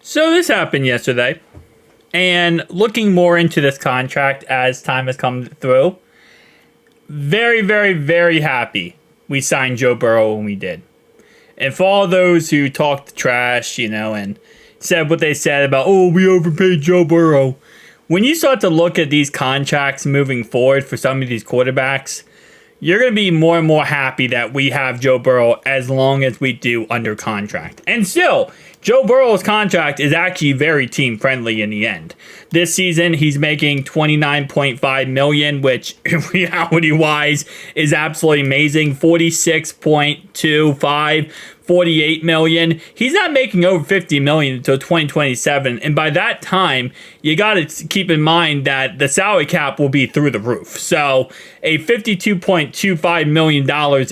So this happened yesterday, and looking more into this contract as time has come through, very, very, very happy we signed Joe Burrow when we did. And for all those who talked trash, and said what they said about, oh, we overpaid Joe Burrow. When you start to look at these contracts moving forward for some of these quarterbacks, you're going to be more and more happy that we have Joe Burrow as long as we do under contract. And still, Joe Burrow's contract is actually very team friendly in the end. This season, he's making $29.5 million, which reality wise is absolutely amazing. 46.25, 48 million. He's not making over 50 million until 2027. And by that time, you got to keep in mind that the salary cap will be through the roof. So a $52.25 million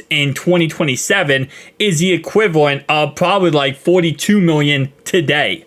in 2027 is the equivalent of probably like 42 million today,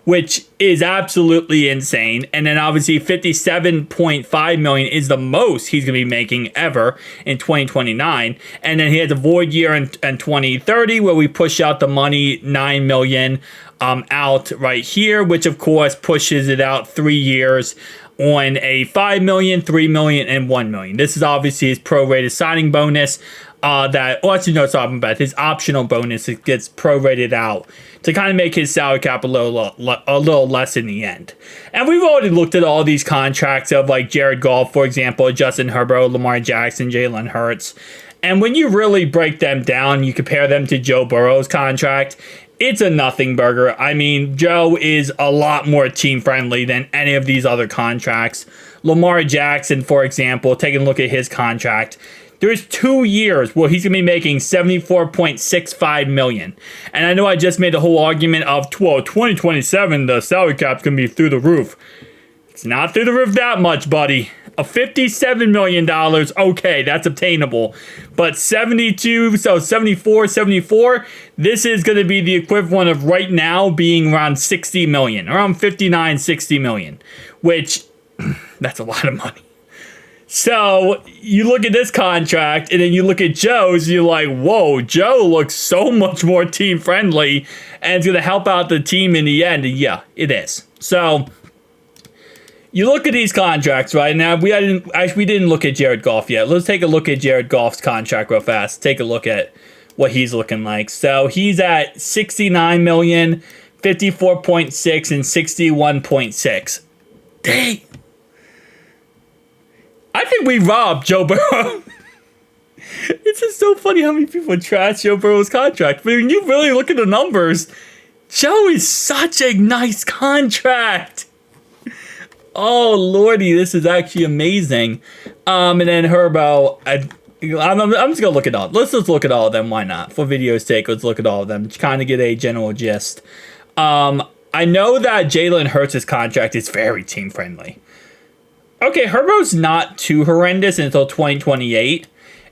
which is absolutely insane. And then obviously 57.5 million is the most he's going to be making ever in 2029. And then he has a void year in 2030 where we push out the money 9 million out right here, which of course pushes it out 3 years on a 5 million, 3 million, and 1 million. This is obviously his prorated signing bonus. It's talking about his optional bonus. It gets prorated out to kind of make his salary cap a little less in the end. And we've already looked at all these contracts of like Jared Goff, for example, Justin Herbert, Lamar Jackson, Jalen Hurts. And when you really break them down, you compare them to Joe Burrow's contract, it's a nothing burger. I mean, Joe is a lot more team friendly than any of these other contracts. Lamar Jackson, for example, taking a look at his contract, there's 2 years where he's going to be making $74.65 million. And I know I just made a whole argument of, 2027, the salary cap's going to be through the roof. It's not through the roof that much, buddy. A $57 million, okay, that's obtainable. But 74, this is going to be the equivalent of right now being around 60 million, around 59, 60 million, which, that's a lot of money. So you look at this contract and then you look at Joe's, you're like, whoa, Joe looks so much more team friendly and it's going to help out the team in the end. And yeah, it is. So you look at these contracts right now. We didn't look at Jared Goff yet. Let's take a look at Jared Goff's contract real fast. Take a look at what he's looking like. So he's at 69 million, 54.6, and 61.6. Dang. I think we robbed Joe Burrow. It's just so funny how many people trash Joe Burrow's contract. But when you really look at the numbers, Joe is such a nice contract. Oh, lordy, this is actually amazing. And then Herbo, I'm just going to look at all. Let's just look at all of them. Why not? For video's sake, let's look at all of them to kind of get a general gist. I know that Jalen Hurts' contract is very team-friendly. Okay, Herbo's not too horrendous until 2028,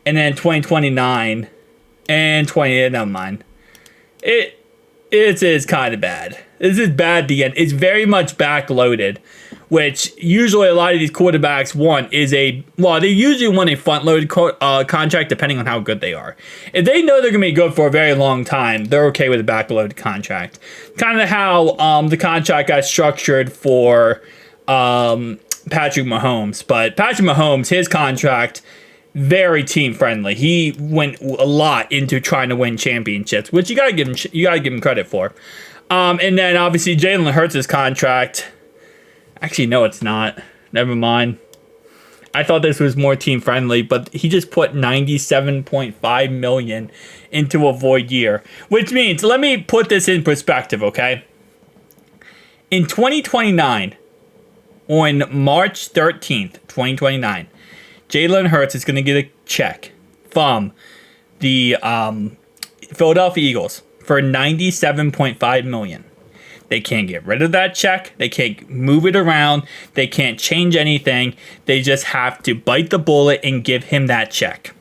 and then 2029, and 28, never mind. It is kind of bad. This is bad at the end. It's very much backloaded, which usually a lot of these quarterbacks want is they usually want a front-loaded contract depending on how good they are. If they know they're going to be good for a very long time, they're okay with a backloaded contract. Kind of how the contract got structured for Patrick Mahomes. But Patrick Mahomes, his contract, very team friendly. He went a lot into trying to win championships, which you gotta give him credit for. And then obviously Jalen Hurts' contract. Actually, no, it's not. Never mind. I thought this was more team friendly, but he just put $97.5 million into a void year, which means, let me put this in perspective, okay? In 2029. On March 13th, 2029, Jalen Hurts is going to get a check from the Philadelphia Eagles for $97.5 million. They can't get rid of that check. They can't move it around. They can't change anything. They just have to bite the bullet and give him that check.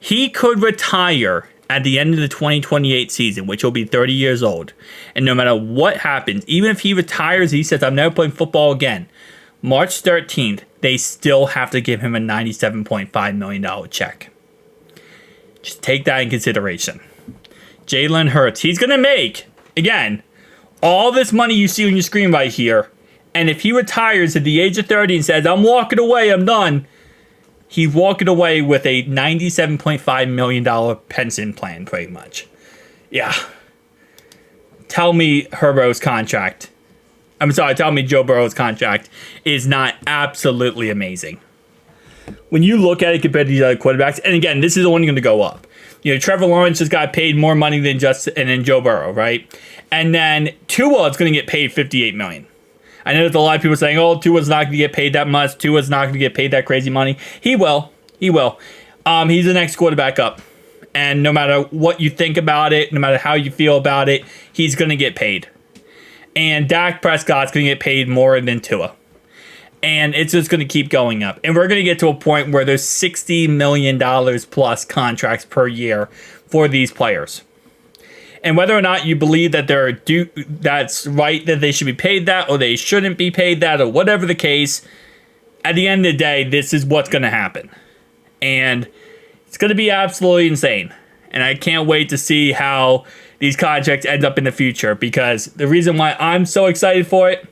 He could retire at the end of the 2028 season, which will be 30 years old. And no matter what happens, even if he retires, he says, I'm never playing football again. March 13th, they still have to give him a $97.5 million check. Just take that in consideration. Jalen Hurts, he's going to make, again, all this money you see on your screen right here, and if he retires at the age of 30 and says, I'm walking away, I'm done, he's walking away with a $97.5 million pension plan, pretty much. Yeah. Tell me Herbo's contract. I'm sorry, tell me Joe Burrow's contract is not absolutely amazing. When you look at it compared to these other quarterbacks, and again, this is only going to go up. You know, Trevor Lawrence just got paid more money than Joe Burrow, right? And then Tua is going to get paid $58 million. I know there's a lot of people saying, oh, Tua's not going to get paid that much. Tua's not going to get paid that crazy money. He will. He will. He's the next quarterback up. And no matter what you think about it, no matter how you feel about it, he's going to get paid. And Dak Prescott's going to get paid more than Tua. And it's just going to keep going up. And we're going to get to a point where there's $60 million plus contracts per year for these players. And whether or not you believe that that's right, that they should be paid that, or they shouldn't be paid that, or whatever the case, at the end of the day, this is what's going to happen. And it's going to be absolutely insane. And I can't wait to see how these contracts end up in the future, because the reason why I'm so excited for it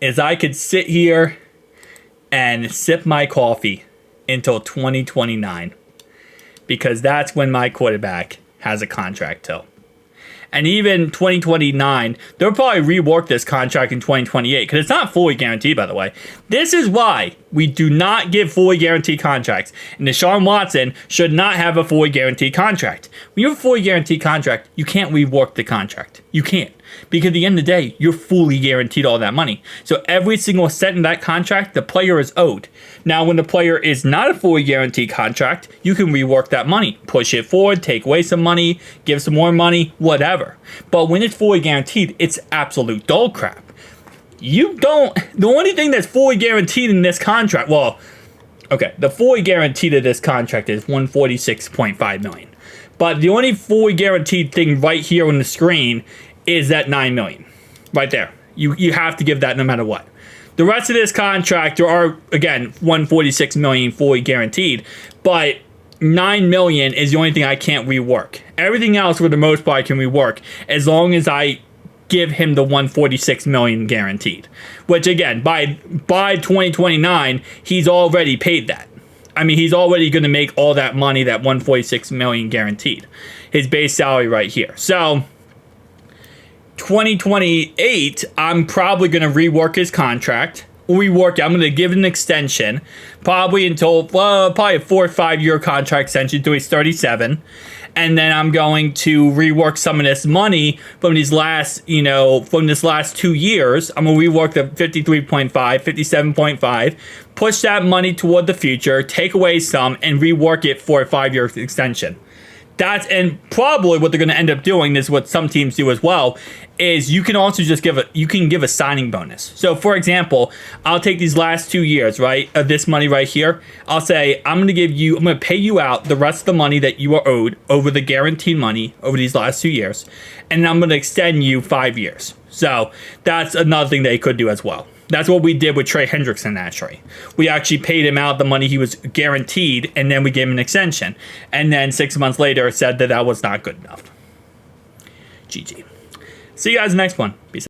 is I could sit here and sip my coffee until 2029, because that's when my quarterback has a contract till. And even 2029, they'll probably rework this contract in 2028, because it's not fully guaranteed, by the way. This is why we do not give fully guaranteed contracts. And Deshaun Watson should not have a fully guaranteed contract. When you have a fully guaranteed contract, you can't rework the contract. You can't. Because at the end of the day, you're fully guaranteed all that money. So every single cent in that contract, the player is owed. Now, when the player is not a fully guaranteed contract, you can rework that money. Push it forward, take away some money, give some more money, whatever. But when it's fully guaranteed, it's absolute dog crap. The only thing that's fully guaranteed in this contract, the fully guaranteed of this contract is $146.5 million. But the only fully guaranteed thing right here on the screen is that $9 million. Right there. You have to give that no matter what. The rest of this contract, there are, again, $146 million fully guaranteed, but $9 million is the only thing I can't rework. Everything else, for the most part, I can rework, as long as I give him the $146 million guaranteed. Which, again, by 2029, he's already paid that. I mean, he's already going to make all that money, that $146 million guaranteed. His base salary right here. So 2028, I'm probably going to rework his contract. I'm going to give an extension, probably until, probably a 4 or 5 year contract extension until he's 37. And then I'm going to rework some of this money from these last, from this last 2 years. I'm going to rework the 53.5, 57.5, push that money toward the future, take away some, and rework it for a 5 year extension. And probably what they're going to end up doing is what some teams do as well, is you can also just give a signing bonus. So for example, I'll take these last 2 years, right, of this money right here. I'll say, I'm going to pay you out the rest of the money that you are owed over the guaranteed money over these last 2 years. And I'm going to extend you 5 years. So that's another thing they could do as well. That's what we did with Trey Hendrickson, actually. We actually paid him out the money he was guaranteed, and then we gave him an extension. And then 6 months later, said that was not good enough. GG. See you guys next one. Peace out.